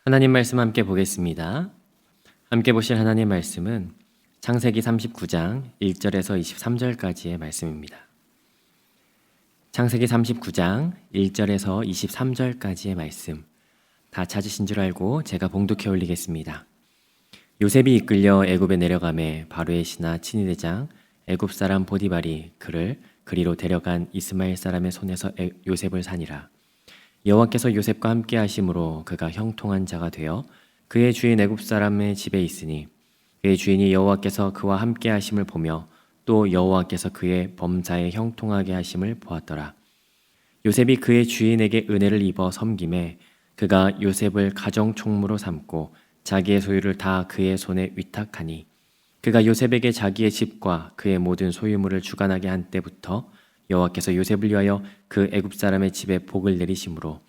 하나님 말씀 함께 보겠습니다. 함께 보실 하나님 말씀은 창세기 39장 1절에서 23절까지의 말씀입니다. 창세기 39장 1절에서 23절까지의 말씀 다 찾으신 줄 알고 제가 봉독해 올리겠습니다. 요셉이 이끌려 애굽에 내려가매 바로의 신하 친위대장 애굽 사람 보디발이 그를 그리로 데려간 이스마엘 사람의 손에서 요셉을 사니라. 여호와께서 요셉과 함께 하심으로 그가 형통한 자가 되어 그의 주인 애굽 사람의 집에 있으니 그의 주인이 여호와께서 그와 함께 하심을 보며 또 여호와께서 그의 범사에 형통하게 하심을 보았더라. 요셉이 그의 주인에게 은혜를 입어 섬김에 그가 요셉을 가정 총무로 삼고 자기의 소유를 다 그의 손에 위탁하니 그가 요셉에게 자기의 집과 그의 모든 소유물을 주관하게 한 때부터 여호와께서 요셉을 위하여 그 애굽 사람의 집에 복을 내리심으로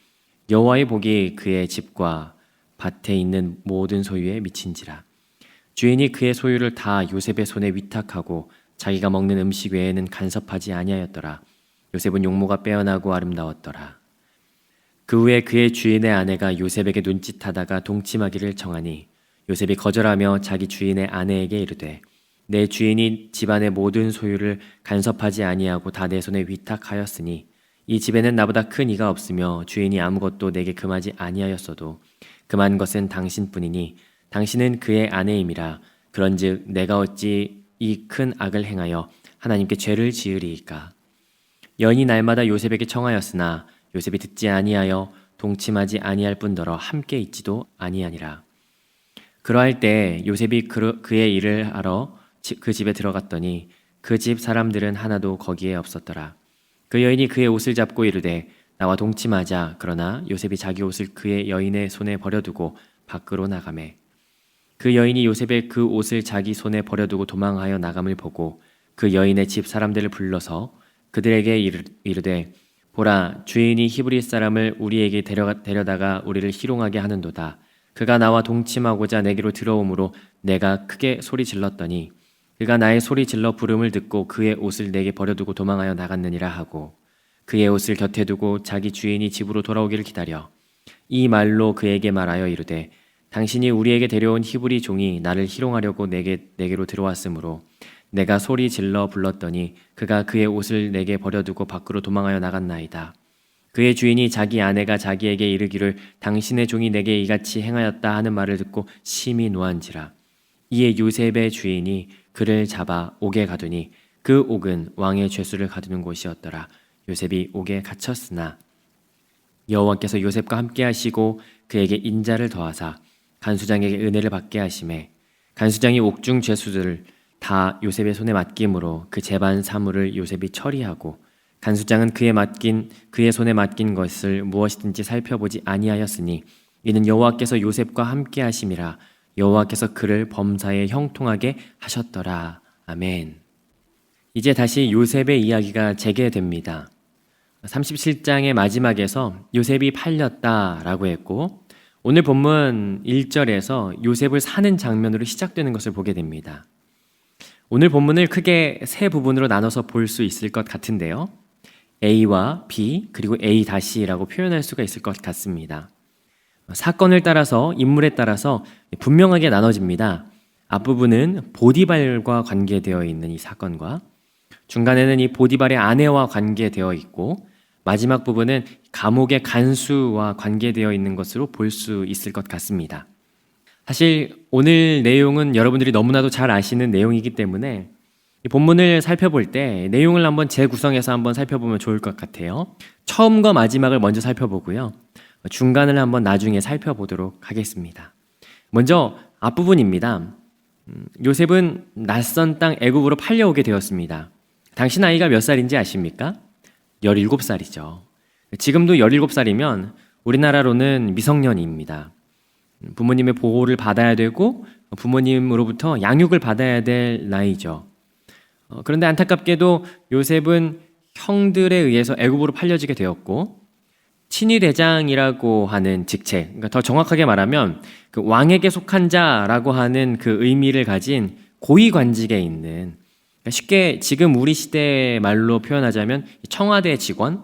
여호와의 복이 그의 집과 밭에 있는 모든 소유에 미친지라. 주인이 그의 소유를 다 요셉의 손에 위탁하고 자기가 먹는 음식 외에는 간섭하지 아니하였더라. 요셉은 용모가 빼어나고 아름다웠더라. 그 후에 그의 주인의 아내가 요셉에게 눈짓하다가 동침하기를 청하니 요셉이 거절하며 자기 주인의 아내에게 이르되 내 주인이 집안의 모든 소유를 간섭하지 아니하고 다 내 손에 위탁하였으니 이 집에는 나보다 큰 이가 없으며 주인이 아무것도 내게 금하지 아니하였어도 금한 것은 당신뿐이니 당신은 그의 아내임이라. 그런즉 내가 어찌 이 큰 악을 행하여 하나님께 죄를 지으리이까. 여인이 날마다 요셉에게 청하였으나 요셉이 듣지 아니하여 동침하지 아니할 뿐더러 함께 있지도 아니하니라. 그러할 때 요셉이 그의 일을 하러 그 집에 들어갔더니 그 집 사람들은 하나도 거기에 없었더라. 그 여인이 그의 옷을 잡고 이르되 나와 동침하자. 그러나 요셉이 자기 옷을 그의 여인의 손에 버려두고 밖으로 나가매 그 여인이 요셉의 그 옷을 자기 손에 버려두고 도망하여 나감을 보고 그 여인의 집 사람들을 불러서 그들에게 이르되 보라, 주인이 히브리 사람을 우리에게 데려다가 우리를 희롱하게 하는도다. 그가 나와 동침하고자 내게로 들어오므로 내가 크게 소리 질렀더니 그가 나의 소리 질러 부름을 듣고 그의 옷을 내게 버려두고 도망하여 나갔느니라 하고 그의 옷을 곁에 두고 자기 주인이 집으로 돌아오기를 기다려 이 말로 그에게 말하여 이르되 당신이 우리에게 데려온 히브리 종이 나를 희롱하려고 내게로 들어왔으므로 내가 소리 질러 불렀더니 그가 그의 옷을 내게 버려두고 밖으로 도망하여 나갔나이다. 그의 주인이 자기 아내가 자기에게 이르기를 당신의 종이 내게 이같이 행하였다 하는 말을 듣고 심히 노한지라. 이에 요셉의 주인이 그를 잡아 옥에 가두니 그 옥은 왕의 죄수를 가두는 곳이었더라. 요셉이 옥에 갇혔으나 여호와께서 요셉과 함께 하시고 그에게 인자를 더하사 간수장에게 은혜를 받게 하시매 간수장이 옥중 죄수들을 다 요셉의 손에 맡김으로 그 재반 사물을 요셉이 처리하고 간수장은 그의 손에 맡긴 것을 무엇이든지 살펴보지 아니하였으니 이는 여호와께서 요셉과 함께 하심이라. 여호와께서 그를 범사에 형통하게 하셨더라. 아멘. 이제 다시 요셉의 이야기가 재개됩니다. 37장의 마지막에서 요셉이 팔렸다라고 했고 오늘 본문 1절에서 요셉을 사는 장면으로 시작되는 것을 보게 됩니다. 오늘 본문을 크게 세 부분으로 나눠서 볼 수 있을 것 같은데요. A와 B 그리고 A-라고 표현할 수가 있을 것 같습니다. 사건을 따라서 인물에 따라서 분명하게 나눠집니다. 앞부분은 보디발과 관계되어 있는 이 사건과 중간에는 이 보디발의 아내와 관계되어 있고 마지막 부분은 감옥의 간수와 관계되어 있는 것으로 볼 수 있을 것 같습니다. 사실 오늘 내용은 여러분들이 너무나도 잘 아시는 내용이기 때문에 이 본문을 살펴볼 때 내용을 한번 재구성해서 한번 살펴보면 좋을 것 같아요. 처음과 마지막을 먼저 살펴보고요. 중간을 한번 나중에 살펴보도록 하겠습니다. 먼저 앞부분입니다. 요셉은 낯선 땅 애굽으로 팔려오게 되었습니다. 당신 나이가 몇 살인지 아십니까? 17살이죠. 지금도 17살이면 우리나라로는 미성년입니다. 부모님의 보호를 받아야 되고 부모님으로부터 양육을 받아야 될 나이죠. 그런데 안타깝게도 요셉은 형들에 의해서 애굽으로 팔려지게 되었고 친위대장이라고 하는 직책, 그러니까 더 정확하게 말하면 그 왕에게 속한 자라고 하는 그 의미를 가진 고위관직에 있는, 그러니까 쉽게 지금 우리 시대 말로 표현하자면 청와대 직원,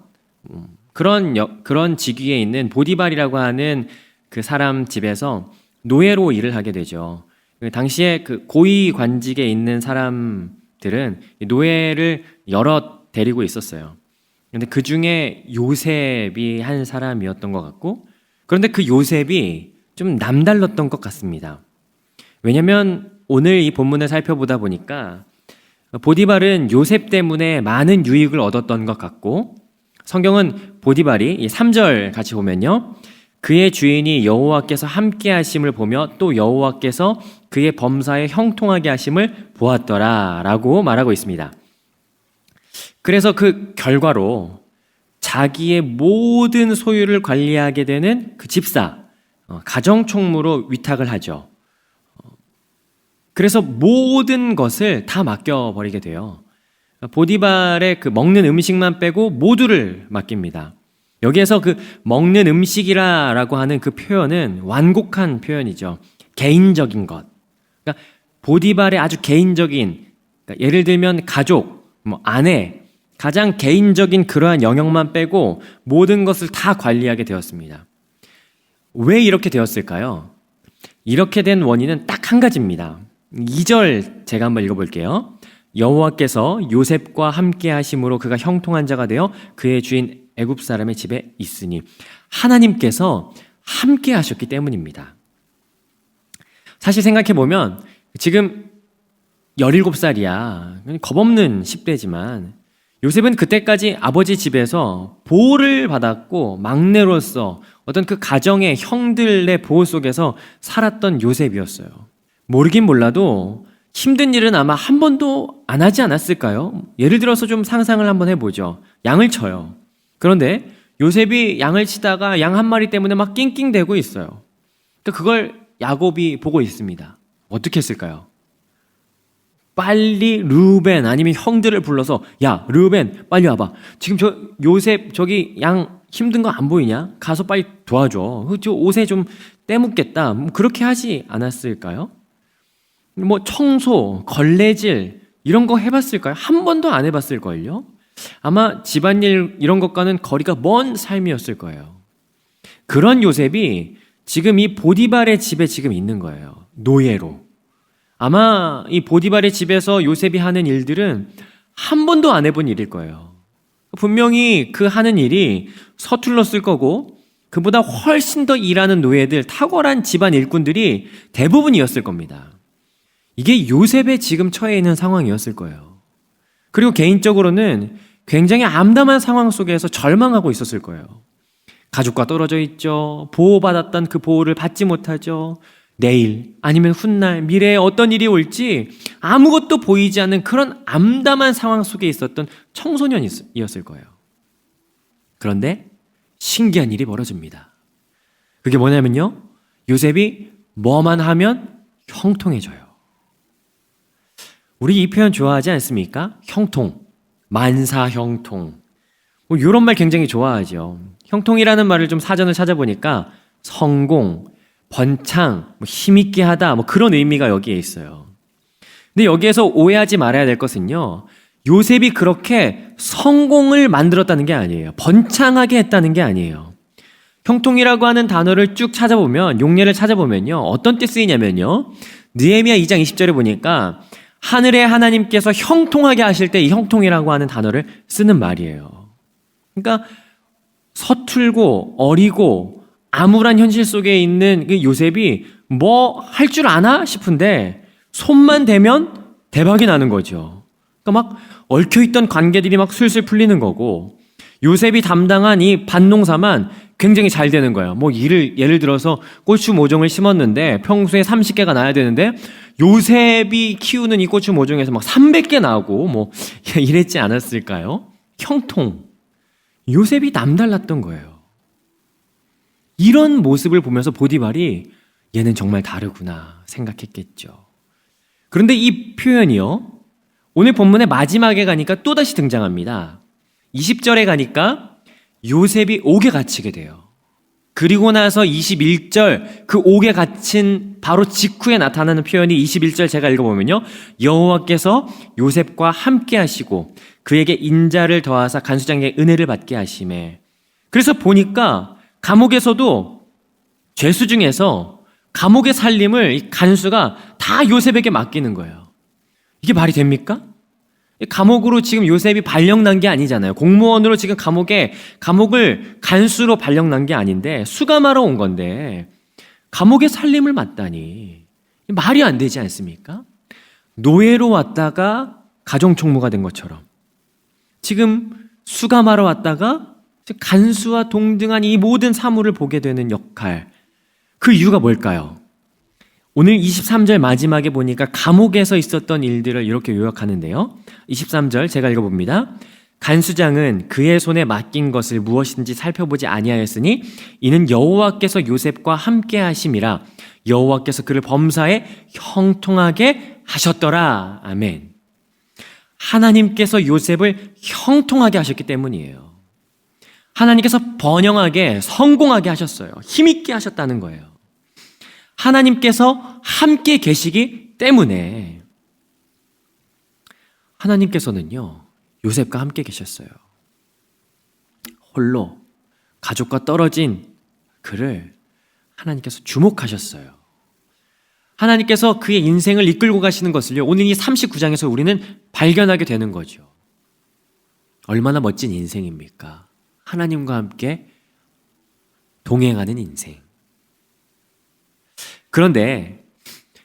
그런 직위에 있는 보디발이라고 하는 그 사람 집에서 노예로 일을 하게 되죠. 당시에 그 고위 관직에 있는 사람들은 노예를 여러 데리고 있었어요. 근데 그 중에 요셉이 한 사람이었던 것 같고, 그런데 그 요셉이 좀 남달랐던 것 같습니다. 왜냐면 오늘 이 본문을 살펴보다 보니까 보디발은 요셉 때문에 많은 유익을 얻었던 것 같고, 성경은 보디발이 3절 같이 보면요, 그의 주인이 여호와께서 함께 하심을 보며 또 여호와께서 그의 범사에 형통하게 하심을 보았더라 라고 말하고 있습니다. 그래서 그 결과로 자기의 모든 소유를 관리하게 되는 그 집사, 가정총무로 위탁을 하죠. 그래서 모든 것을 다 맡겨버리게 돼요. 보디발의 그 먹는 음식만 빼고 모두를 맡깁니다. 여기에서 그 먹는 음식이라고 하는 그 표현은 완곡한 표현이죠. 개인적인 것. 그러니까 보디발의 아주 개인적인, 그러니까 예를 들면 가족, 아내, 가장 개인적인 그러한 영역만 빼고 모든 것을 다 관리하게 되었습니다. 왜 이렇게 되었을까요? 이렇게 된 원인은 딱 한 가지입니다. 2절 제가 한번 읽어볼게요. 여호와께서 요셉과 함께 하심으로 그가 형통한 자가 되어 그의 주인 애굽 사람의 집에 있으니, 하나님께서 함께 하셨기 때문입니다. 사실 생각해보면 지금 17살이야. 겁없는 10대지만 요셉은 그때까지 아버지 집에서 보호를 받았고 막내로서 어떤 그 가정의 형들의 보호 속에서 살았던 요셉이었어요. 모르긴 몰라도 힘든 일은 아마 한 번도 안 하지 않았을까요? 예를 들어서 좀 상상을 한번 해보죠. 양을 쳐요. 그런데 요셉이 양을 치다가 양 한 마리 때문에 막 낑낑대고 있어요. 그걸 야곱이 보고 있습니다. 어떻게 했을까요? 빨리 르우벤 아니면 형들을 불러서, 야 르우벤 빨리 와봐. 지금 저 요셉 저기 양 힘든 거 안 보이냐? 가서 빨리 도와줘. 저 옷에 좀 때묻겠다. 그렇게 하지 않았을까요? 청소, 걸레질 이런 거 해봤을까요? 한 번도 안 해봤을걸요? 아마 집안일 이런 것과는 거리가 먼 삶이었을 거예요. 그런 요셉이 지금 이 보디발의 집에 지금 있는 거예요. 노예로. 아마 이 보디발의 집에서 요셉이 하는 일들은 한 번도 안 해본 일일 거예요. 분명히 그 하는 일이 서툴렀을 거고, 그보다 훨씬 더 일하는 노예들, 탁월한 집안 일꾼들이 대부분이었을 겁니다. 이게 요셉의 지금 처해 있는 상황이었을 거예요. 그리고 개인적으로는 굉장히 암담한 상황 속에서 절망하고 있었을 거예요. 가족과 떨어져 있죠. 보호받았던 그 보호를 받지 못하죠. 내일 아니면 훗날 미래에 어떤 일이 올지 아무것도 보이지 않는 그런 암담한 상황 속에 있었던 청소년이었을 거예요. 그런데 신기한 일이 벌어집니다. 그게 뭐냐면요, 요셉이 뭐만 하면 형통해져요. 우리 이 표현 좋아하지 않습니까? 형통, 만사형통. 이런 말 굉장히 좋아하죠. 형통이라는 말을 좀 사전을 찾아보니까 성공, 번창, 힘있게 하다, 그런 의미가 여기에 있어요. 근데 여기에서 오해하지 말아야 될 것은요, 요셉이 그렇게 성공을 만들었다는 게 아니에요. 번창하게 했다는 게 아니에요. 형통이라고 하는 단어를 쭉 찾아보면, 용례를 찾아보면요, 어떤 때 쓰이냐면요, 느헤미야 2장 20절에 보니까 하늘의 하나님께서 형통하게 하실 때 이 형통이라고 하는 단어를 쓰는 말이에요. 그러니까 서툴고 어리고 암울한 현실 속에 있는 그 요셉이 뭐 할 줄 아나 싶은데 손만 대면 대박이 나는 거죠. 그러니까 막 얽혀있던 관계들이 막 술술 풀리는 거고, 요셉이 담당한 이 밭농사만 굉장히 잘 되는 거예요. 예를 들어서 고추 모종을 심었는데 평소에 30개가 나야 되는데 요셉이 키우는 이 고추 모종에서 막 300개 나오고 이랬지 않았을까요? 형통. 요셉이 남달랐던 거예요. 이런 모습을 보면서 보디발이 얘는 정말 다르구나 생각했겠죠. 그런데 이 표현이요, 오늘 본문의 마지막에 가니까 또다시 등장합니다. 20절에 가니까 요셉이 옥에 갇히게 돼요. 그리고 나서 21절, 그 옥에 갇힌 바로 직후에 나타나는 표현이 21절 제가 읽어보면요, 여호와께서 요셉과 함께 하시고 그에게 인자를 더하사 간수장에게 은혜를 받게 하심에. 그래서 보니까 감옥에서도 죄수 중에서 감옥의 살림을 이 간수가 다 요셉에게 맡기는 거예요. 이게 말이 됩니까? 감옥으로 지금 요셉이 발령난 게 아니잖아요. 공무원으로 지금 감옥을 간수로 발령난 게 아닌데 수감하러 온 건데 감옥의 살림을 맡다니 말이 안 되지 않습니까? 노예로 왔다가 가정총무가 된 것처럼 지금 수감하러 왔다가 간수와 동등한 이 모든 사물을 보게 되는 역할, 그 이유가 뭘까요? 오늘 23절 마지막에 보니까 감옥에서 있었던 일들을 이렇게 요약하는데요. 23절 제가 읽어봅니다. 간수장은 그의 손에 맡긴 것을 무엇인지 살펴보지 아니하였으니 이는 여호와께서 요셉과 함께 하심이라 여호와께서 그를 범사에 형통하게 하셨더라. 아멘. 하나님께서 요셉을 형통하게 하셨기 때문이에요. 하나님께서 번영하게, 성공하게 하셨어요. 힘있게 하셨다는 거예요. 하나님께서 함께 계시기 때문에 하나님께서는요, 요셉과 함께 계셨어요. 홀로 가족과 떨어진 그를 하나님께서 주목하셨어요. 하나님께서 그의 인생을 이끌고 가시는 것을요, 오늘 이 39장에서 우리는 발견하게 되는 거죠. 얼마나 멋진 인생입니까? 하나님과 함께 동행하는 인생. 그런데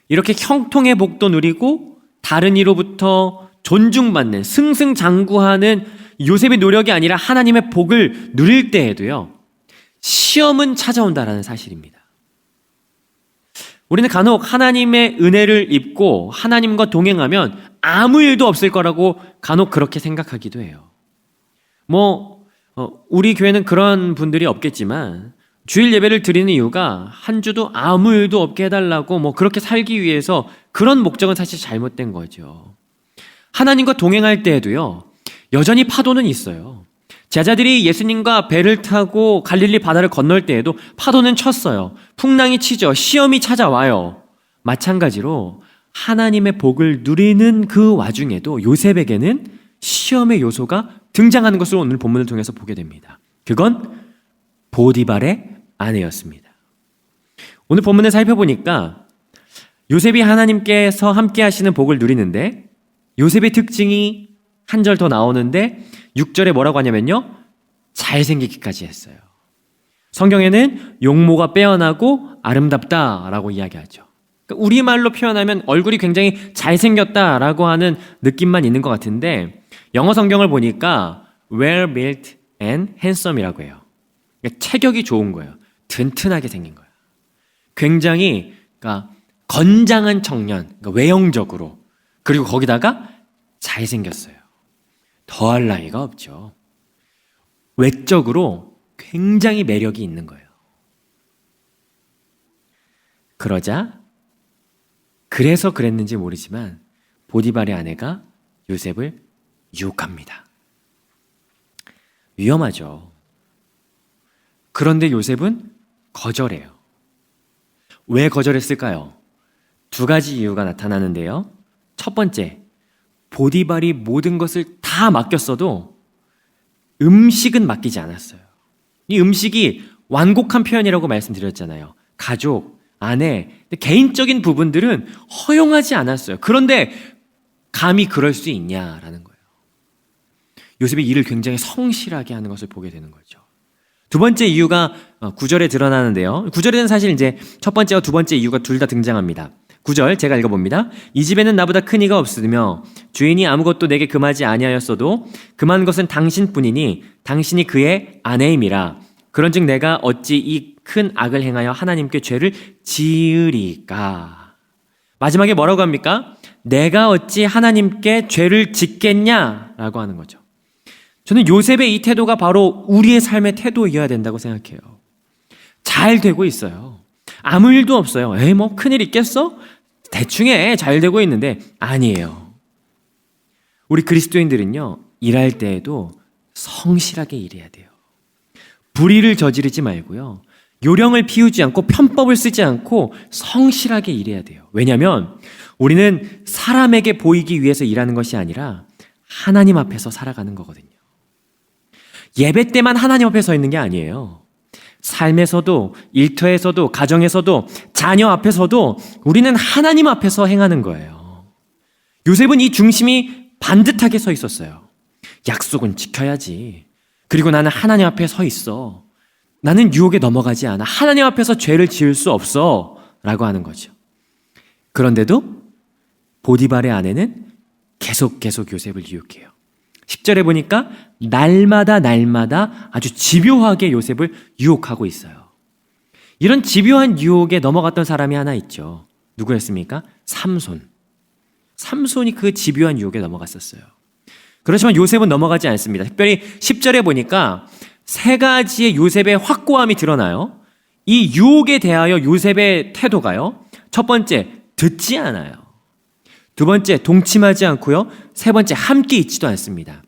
이렇게 형통의 복도 누리고 다른 이로부터 존중받는, 승승장구하는 요셉의 노력이 아니라 하나님의 복을 누릴 때에도요, 시험은 찾아온다라는 사실입니다. 우리는 간혹 하나님의 은혜를 입고 하나님과 동행하면 아무 일도 없을 거라고 간혹 그렇게 생각하기도 해요. 우리 교회는 그런 분들이 없겠지만 주일 예배를 드리는 이유가 한 주도 아무 일도 없게 해달라고 그렇게 살기 위해서, 그런 목적은 사실 잘못된 거죠. 하나님과 동행할 때에도요, 여전히 파도는 있어요. 제자들이 예수님과 배를 타고 갈릴리 바다를 건널 때에도 파도는 쳤어요. 풍랑이 치죠. 시험이 찾아와요. 마찬가지로 하나님의 복을 누리는 그 와중에도 요셉에게는 시험의 요소가 등장하는 것을 오늘 본문을 통해서 보게 됩니다. 그건 보디발의 아내였습니다. 오늘 본문을 살펴보니까 요셉이 하나님께서 함께 하시는 복을 누리는데, 요셉의 특징이 한 절 더 나오는데 6절에 뭐라고 하냐면요, 잘생기기까지 했어요. 성경에는 용모가 빼어나고 아름답다라고 이야기하죠. 그러니까 우리말로 표현하면 얼굴이 굉장히 잘생겼다라고 하는 느낌만 있는 것 같은데, 영어 성경을 보니까 well built and handsome이라고 해요. 그러니까 체격이 좋은 거예요. 튼튼하게 생긴 거예요. 굉장히 건장한 청년, 외형적으로, 그리고 거기다가 잘생겼어요. 더할 나위가 없죠. 외적으로 굉장히 매력이 있는 거예요. 그래서 그랬는지 모르지만 보디발의 아내가 요셉을 유혹합니다. 위험하죠. 그런데 요셉은 거절해요. 왜 거절했을까요? 두 가지 이유가 나타나는데요. 첫 번째, 보디발이 모든 것을 다 맡겼어도 음식은 맡기지 않았어요. 이 음식이 완곡한 표현이라고 말씀드렸잖아요. 가족, 아내, 개인적인 부분들은 허용하지 않았어요. 그런데 감히 그럴 수 있냐라는 거예요. 요셉이 일을 굉장히 성실하게 하는 것을 보게 되는 거죠. 두 번째 이유가 9절에 드러나는데요. 9절에는 사실 이제 첫 번째와 두 번째 이유가 둘 다 등장합니다. 9절 제가 읽어봅니다. 이 집에는 나보다 큰 이가 없으며 주인이 아무것도 내게 금하지 아니하였어도 금한 것은 당신뿐이니 당신이 그의 아내임이라. 그런즉 내가 어찌 이 큰 악을 행하여 하나님께 죄를 지으리까. 마지막에 뭐라고 합니까? 내가 어찌 하나님께 죄를 짓겠냐라고 하는 거죠. 저는 요셉의 이 태도가 바로 우리의 삶의 태도이어야 된다고 생각해요. 잘 되고 있어요. 아무 일도 없어요. 큰일 있겠어? 대충 해. 잘 되고 있는데 아니에요. 우리 그리스도인들은요, 일할 때에도 성실하게 일해야 돼요. 불의를 저지르지 말고요, 요령을 피우지 않고 편법을 쓰지 않고 성실하게 일해야 돼요. 왜냐하면 우리는 사람에게 보이기 위해서 일하는 것이 아니라 하나님 앞에서 살아가는 거거든요. 예배 때만 하나님 앞에 서 있는 게 아니에요. 삶에서도, 일터에서도, 가정에서도, 자녀 앞에서도 우리는 하나님 앞에서 행하는 거예요. 요셉은 이 중심이 반듯하게 서 있었어요. 약속은 지켜야지. 그리고 나는 하나님 앞에 서 있어. 나는 유혹에 넘어가지 않아. 하나님 앞에서 죄를 지을 수 없어. 라고 하는 거죠. 그런데도 보디발의 아내는 계속 요셉을 유혹해요. 10절에 보니까 날마다 아주 집요하게 요셉을 유혹하고 있어요. 이런 집요한 유혹에 넘어갔던 사람이 하나 있죠. 누구였습니까? 삼손이 그 집요한 유혹에 넘어갔었어요. 그렇지만 요셉은 넘어가지 않습니다. 특별히 10절에 보니까 세 가지의 요셉의 확고함이 드러나요. 이 유혹에 대하여 요셉의 태도가요. 첫 번째, 듣지 않아요. 두 번째, 동침하지 않고요. 세 번째, 함께 있지도 않습니다.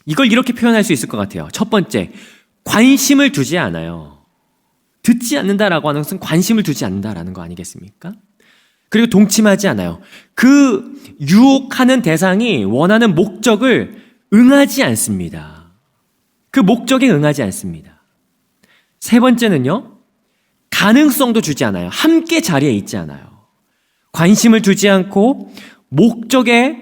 이걸 이렇게 표현할 수 있을 것 같아요. 첫 번째, 관심을 두지 않아요. 듣지 않는다라고 하는 것은 관심을 두지 않는다라는 거 아니겠습니까? 그리고 동침하지 않아요. 그 유혹하는 대상이 원하는 목적을 응하지 않습니다. 그 목적에 응하지 않습니다. 세 번째는요, 가능성도 주지 않아요. 함께 자리에 있지 않아요. 관심을 두지 않고 목적에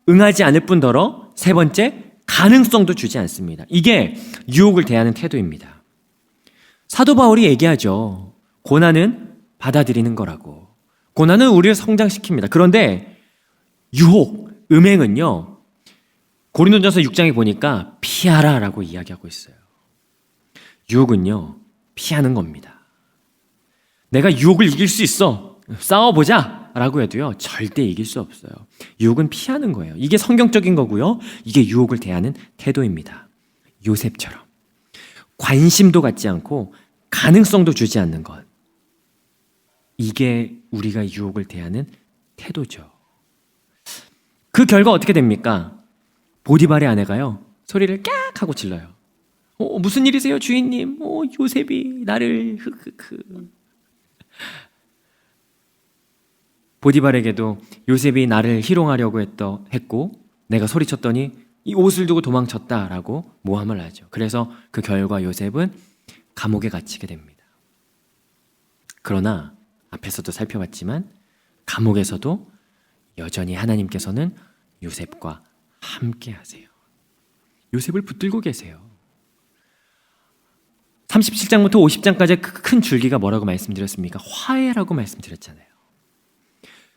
응하지 않을 뿐더러 세 번째, 가능성도 주지 않습니다. 이게 유혹을 대하는 태도입니다. 사도 바울이 얘기하죠. 고난은 받아들이는 거라고. 고난은 우리를 성장시킵니다. 그런데 유혹, 음행은요, 고린도전서 6장에 보니까 피하라라고 이야기하고 있어요. 유혹은요, 피하는 겁니다. 내가 유혹을 이길 수 있어. 싸워보자 라고 해도요, 절대 이길 수 없어요. 유혹은 피하는 거예요. 이게 성경적인 거고요. 이게 유혹을 대하는 태도입니다. 요셉처럼 관심도 갖지 않고 가능성도 주지 않는 것. 이게 우리가 유혹을 대하는 태도죠. 그 결과 어떻게 됩니까? 보디발의 아내가요, 소리를 깍 하고 질러요. 무슨 일이세요, 주인님? 요셉이 나를 보디발에게도 요셉이 나를 희롱하려고 했고 내가 소리쳤더니 이 옷을 두고 도망쳤다라고 모함을 하죠. 그래서 그 결과 요셉은 감옥에 갇히게 됩니다. 그러나 앞에서도 살펴봤지만 감옥에서도 여전히 하나님께서는 요셉과 함께 하세요. 요셉을 붙들고 계세요. 37장부터 50장까지 큰 줄기가 뭐라고 말씀드렸습니까? 화해라고 말씀드렸잖아요.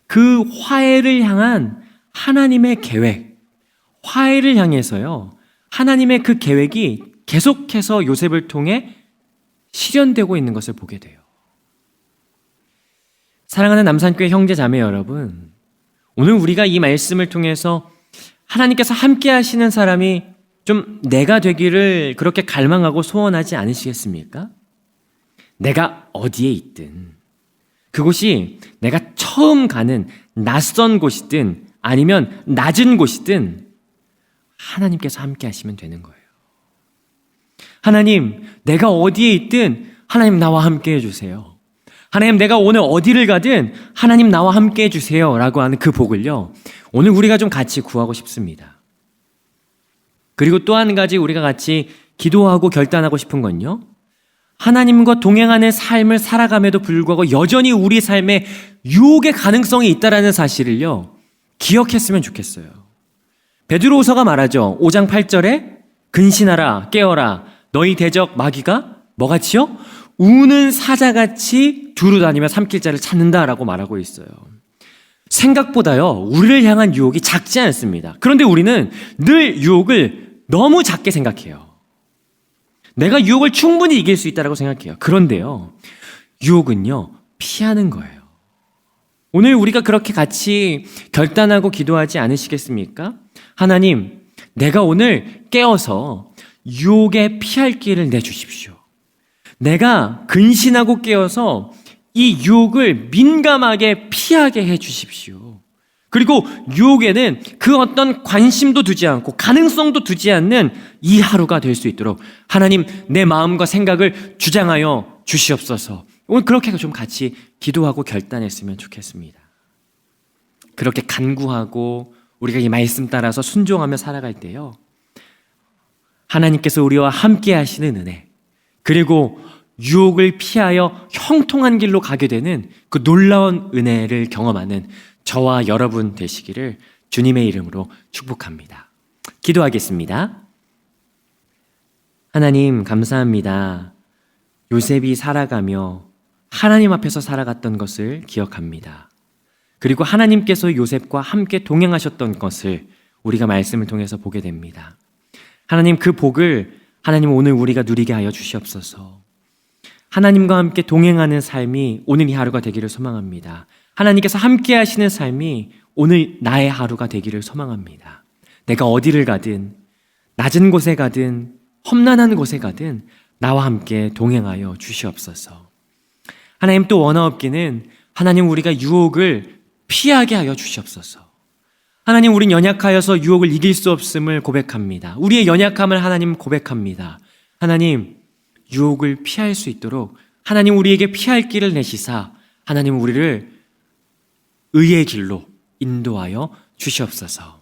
그 화해를 향한 하나님의 계획, 화해를 향해서요, 하나님의 그 계획이 계속해서 요셉을 통해 실현되고 있는 것을 보게 돼요. 사랑하는 남산교회 형제 자매 여러분, 오늘 우리가 이 말씀을 통해서 하나님께서 함께 하시는 사람이 좀 내가 되기를 그렇게 갈망하고 소원하지 않으시겠습니까? 내가 어디에 있든, 그곳이 내가 처음 가는 낯선 곳이든 아니면 낮은 곳이든 하나님께서 함께 하시면 되는 거예요. 하나님, 내가 어디에 있든 하나님 나와 함께 해주세요. 하나님, 내가 오늘 어디를 가든 하나님 나와 함께 해주세요 라고 하는 그 복을요, 오늘 우리가 좀 같이 구하고 싶습니다. 그리고 또 한 가지 우리가 같이 기도하고 결단하고 싶은 건요, 하나님과 동행하는 삶을 살아감에도 불구하고 여전히 우리 삶에 유혹의 가능성이 있다는 사실을요, 기억했으면 좋겠어요. 베드로후서가 말하죠. 5장 8절에 근신하라, 깨어라, 너희 대적 마귀가 뭐같이요? 우는 사자같이 두루다니며 삼킬 자를 찾는다라고 말하고 있어요. 생각보다요, 우리를 향한 유혹이 작지 않습니다. 그런데 우리는 늘 유혹을 너무 작게 생각해요. 내가 유혹을 충분히 이길 수 있다고 생각해요. 그런데요, 유혹은요, 피하는 거예요. 오늘 우리가 그렇게 같이 결단하고 기도하지 않으시겠습니까? 하나님, 내가 오늘 깨어서 유혹에 피할 길을 내주십시오. 내가 근신하고 깨어서 이 유혹을 민감하게 피하게 해주십시오. 그리고 유혹에는 그 어떤 관심도 두지 않고 가능성도 두지 않는 이 하루가 될 수 있도록 하나님, 내 마음과 생각을 주장하여 주시옵소서. 오늘 그렇게 좀 같이 기도하고 결단했으면 좋겠습니다. 그렇게 간구하고 우리가 이 말씀 따라서 순종하며 살아갈 때요, 하나님께서 우리와 함께 하시는 은혜, 그리고 유혹을 피하여 형통한 길로 가게 되는 그 놀라운 은혜를 경험하는 저와 여러분 되시기를 주님의 이름으로 축복합니다. 기도하겠습니다. 하나님 감사합니다. 요셉이 살아가며 하나님 앞에서 살아갔던 것을 기억합니다. 그리고 하나님께서 요셉과 함께 동행하셨던 것을 우리가 말씀을 통해서 보게 됩니다. 하나님 그 복을 하나님 오늘 우리가 누리게 하여 주시옵소서. 하나님과 함께 동행하는 삶이 오늘 이 하루가 되기를 소망합니다. 하나님께서 함께 하시는 삶이 오늘 나의 하루가 되기를 소망합니다. 내가 어디를 가든 낮은 곳에 가든 험난한 곳에 가든 나와 함께 동행하여 주시옵소서. 하나님 또 원하옵기는 하나님 우리가 유혹을 피하게 하여 주시옵소서. 하나님 우린 연약하여서 유혹을 이길 수 없음을 고백합니다. 우리의 연약함을 하나님 고백합니다. 하나님 유혹을 피할 수 있도록 하나님 우리에게 피할 길을 내시사 하나님 우리를 의의 길로 인도하여 주시옵소서.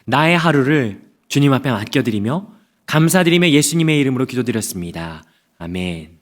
나의 하루를 주님 앞에 맡겨드리며 감사드리며 예수님의 이름으로 기도드렸습니다. 아멘.